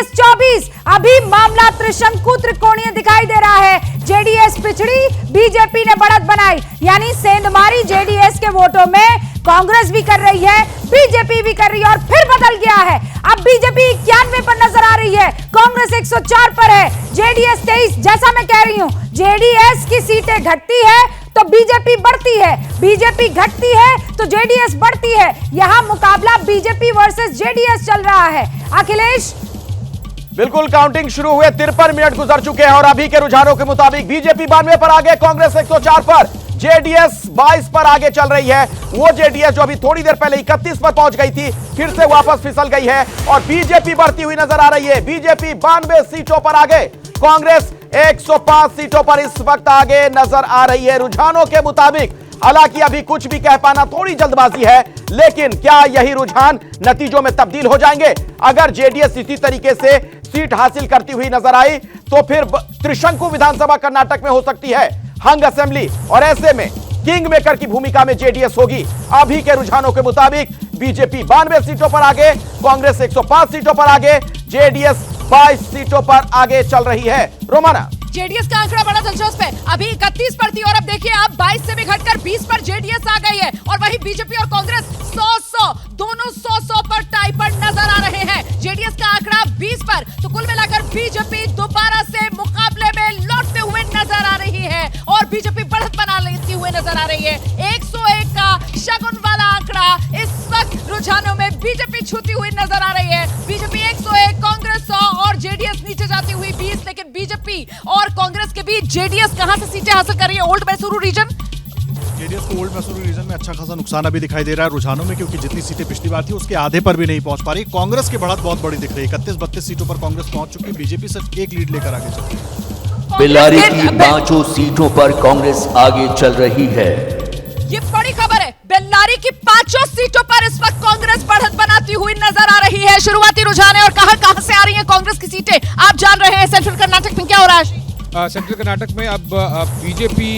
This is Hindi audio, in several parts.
जेडीएस 24 अभी मामला त्रिशंकु त्रिकोणीय दिखाई दे रहा है। जेडीएस पिछड़ी, बीजेपी ने बढ़त बनाई, यानी सेंधमारी जेडीएस के वोटों में कांग्रेस भी कर रही है, बीजेपी भी कर रही है और फिर बदल गया है। अब बीजेपी 91 पर नजर आ रही है, कांग्रेस 104 पर है, जेडीएस 23। जैसा मैं कह रही हूं, जेडीएस की सीटें घटती है तो बीजेपी बढ़ती है, बीजेपी घटती है तो जेडीएस बढ़ती है। यहां मुकाबला बीजेपी वर्सेस जेडीएस चल रहा है। अखिलेश, बिल्कुल, काउंटिंग शुरू हुए 53 मिनट गुजर चुके हैं और अभी के रुझानों के मुताबिक बीजेपी 92 पर आगे, कांग्रेस 104 पर, जेडीएस 22 पर आगे चल रही है। वो जेडीएस जो अभी थोड़ी देर पहले 31 पर पहुंच गई थी, फिर से वापस फिसल गई है और बीजेपी बढ़ती हुई नजर आ रही है। बीजेपी 92 सीटों पर आगे, कांग्रेस 105 सीटों पर इस वक्त आगे नजर आ रही है रुझानों के मुताबिक। हालांकि अभी कुछ भी कह पाना थोड़ी जल्दबाजी है, लेकिन क्या यही रुझान नतीजों में तब्दील हो जाएंगे? अगर जेडीएस इसी तरीके से सीट हासिल करती हुई नजर आई तो फिर त्रिशंकु विधानसभा कर्नाटक में हो सकती है हंग असेंबली, और ऐसे में किंग मेकर की भूमिका में जेडीएस होगी। अभी के रुझानों के मुताबिक बीजेपी 92 सीटों पर आगे, कांग्रेस 105 सीटों पर आगे, जेडीएस 22 सीटों पर आगे चल रही है। रोमाना, जेडीएस का आंकड़ा बड़ा दिलचस्प है, अभी 31 पर थी और अब देखिए अब 22 से भी घटकर 20 पर जेडीएस आ गई है और वही बीजेपी और कांग्रेस 100 दोनों 100 पर टाई पर नजर आ रहे हैं। जेडीएस का आंकड़ा 20 पर, तो कुल मिलाकर बीजेपी दोबारा से मुकाबले में लौटते हुए नजर आ रही है और बीजेपी बढ़त बना लेती हुए नजर आ रही है। 101 का शगुन वाला आंकड़ा इस वक्त रुझानों में बीजेपी छूती हुई नजर आ रही है। बीजेपी 101, कांग्रेस 100 और जेडीएस नीचे जाती हुई 20। लेकिन बीजेपी और कांग्रेस के बीच जेडीएस कहां से सीटें हासिल कर रही है? ओल्ड मैसूरू रीजन, जेडीएस को ओल्ड मैसूरू रीजन में अच्छा खासा नुकसान अभी दिखाई दे रहा है रुझानों में, क्योंकि जितनी सीटें पिछली बार थी उसके आधे पर भी नहीं पहुंच पा रही। कांग्रेस की बढ़त बहुत बड़ी दिख रही है, 31-32 सीटों पर कांग्रेस पहुंच चुकी है, बीजेपी सिर्फ एक लीड लेकर आगे चल रही है। बेल्लारी की 5 सीटों पर कांग्रेस आगे चल रही है। ये बड़ी खबर है, बेल्लारी की 5 सीटों पर इस वक्त कांग्रेस बढ़त बनाती हुई नजर आ रही है। शुरुआती रुझान है और कहां से आ रही है कांग्रेस की सीटें, आप जान रहे हैं। सेंट्रल कर्नाटक में क्या हो रहा है? सेंट्रल कर्नाटक में अब बीजेपी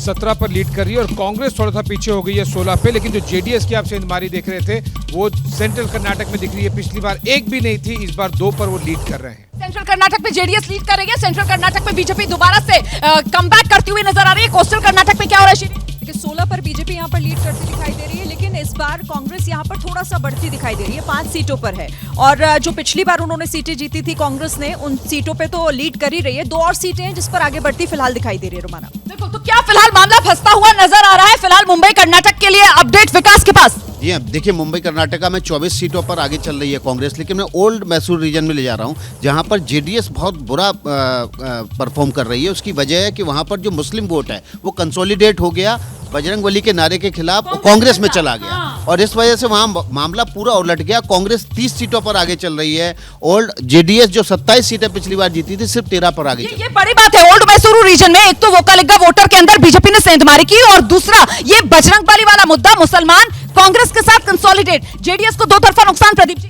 17 पर लीड कर रही है और कांग्रेस थोड़ा सा पीछे हो गई है 16 पे। लेकिन जो जेडीएस की आप सेंधमारी देख रहे थे वो सेंट्रल कर्नाटक में दिख रही है, पिछली बार एक भी नहीं थी, इस बार 2 पर वो लीड कर रहे हैं। सेंट्रल कर्नाटक में जेडीएस लीड कर रही है, सेंट्रल कर्नाटक में बीजेपी दोबारा से कमबैक करती हुई नजर आ रही है। कोस्टल कर्नाटक में क्या हो रहा है? 16 पर बीजेपी यहाँ पर लीड करती दिखाई दे रही है, लेकिन इस बार कांग्रेस यहाँ पर थोड़ा सा बढ़ती दिखाई दे रही है, 5 सीटों पर है। और जो पिछली बार उन्होंने सीटें जीती थी कांग्रेस ने, उन सीटों पे तो लीड कर ही रही है। 2 और सीटें हैं जिस पर आगे बढ़ती फिलहाल दिखाई दे रही है। रोमाना, देखो तो क्या फिलहाल मामला फंसता हुआ नजर आ रहा है? फिलहाल मुंबई कर्नाटक के लिए अपडेट विकास के पास। जी हाँ, देखिए मुंबई कर्नाटका में 24 सीटों पर आगे चल रही है कांग्रेस, लेकिन मैं ओल्ड मैसूर रीजन में ले जा रहा हूँ जहाँ पर जेडीएस बहुत बुरा परफॉर्म कर रही है। उसकी वजह है कि वहाँ पर जो मुस्लिम वोट है वो कंसोलिडेट हो गया, बजरंगबली के नारे के खिलाफ कांग्रेस में चला गया और इस वजह से वहाँ मामला पूरा उलट गया। कांग्रेस 30 सीटों पर आगे चल रही है। ओल्ड जेडीएस जो 27 सीटें पिछली बार जीती थी सिर्फ 13 पर आगे ये बड़ी बात है। ओल्ड मैसूरू रीजन में एक तो वोकालिगा वोटर के अंदर बीजेपी ने सेंधमारी की और दूसरा ये बजरंगबली वाला मुद्दा, मुसलमान कांग्रेस के साथ कंसोलिडेट, जेडीएस को 2 तरफा नुकसान। प्रदीप जी,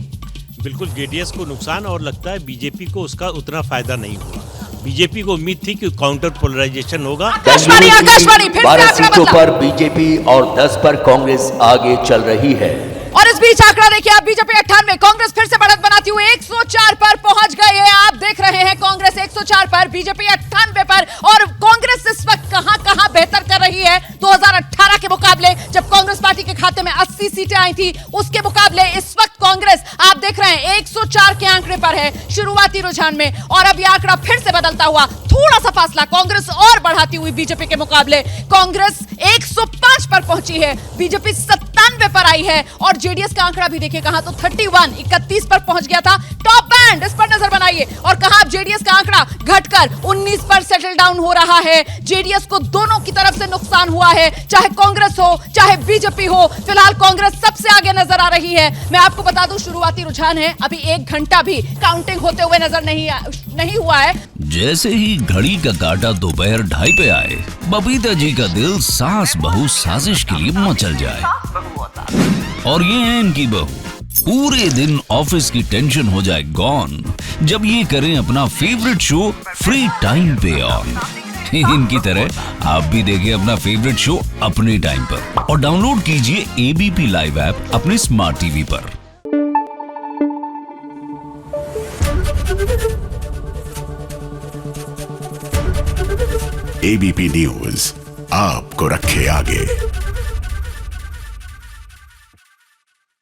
बिल्कुल जेडीएस को नुकसान और लगता है बीजेपी को उसका उतना फायदा नहीं हुआ। बीजेपी को उम्मीद थी कि काउंटर पोलराइजेशन होगा। आकाशवाणी 12 सीटों पर बीजेपी और 10 पर कांग्रेस आगे चल रही है। और इस बीच आंकड़ा देखिए, आप बीजेपी 98, कांग्रेस फिर से बढ़त बनाती हुई 104 पर पहुंच गई है। आप देख रहे हैं कांग्रेस 104 पर, बीजेपी 98 पर। और कांग्रेस इस वक्त कहां बेहतर कर रही है 2018 के मुकाबले, जब कांग्रेस पार्टी के खाते में 80 सीटें आई थी, उसके मुकाबले इस वक्त कांग्रेस आप देख रहे हैं 104 के आंकड़े पर है शुरुआती रुझान में। और अब यह आंकड़ा फिर से बदलता हुआ, थोड़ा सा फासला कांग्रेस और बढ़ाती हुई बीजेपी के मुकाबले। कांग्रेस 105 पर पहुंची है, बीजेपी 97 पर आई है। और जेडीएस का आंकड़ा भी देखिए कहां तो 31 पर पहुंच गया था। टॉप बैंड, इस पर नजर बनाइए। और कहां अब जेडीएस का आंकड़ा घटकर 19 पर सेटल डाउन हो रहा है। जेडीएस को दोनों की तरफ से नुकसान हुआ है, चाहे कांग्रेस हो चाहे बीजेपी हो। फिलहाल कांग्रेस सबसे आगे नजर आ रही है। मैं आपको बता दूं शुरुआती रुझान है, अभी 1 घंटा भी काउंटिंग होते हुए नजर नहीं हुआ है। जैसे ही घड़ी का काटा दोपहर 2:30 पे आए, बबीता जी का दिल सास बहू साजिश के लिए मचल जाए। और ये है इनकी बहू, पूरे दिन ऑफिस की टेंशन हो जाए गॉन जब ये करें अपना फेवरेट शो फ्री टाइम पे ऑन। इनकी तरह आप भी देखें अपना फेवरेट शो अपने टाइम पर और डाउनलोड कीजिए एबीपी लाइव ऐप अपने स्मार्ट टीवी पर। एबीपी न्यूज आपको रखे आगे।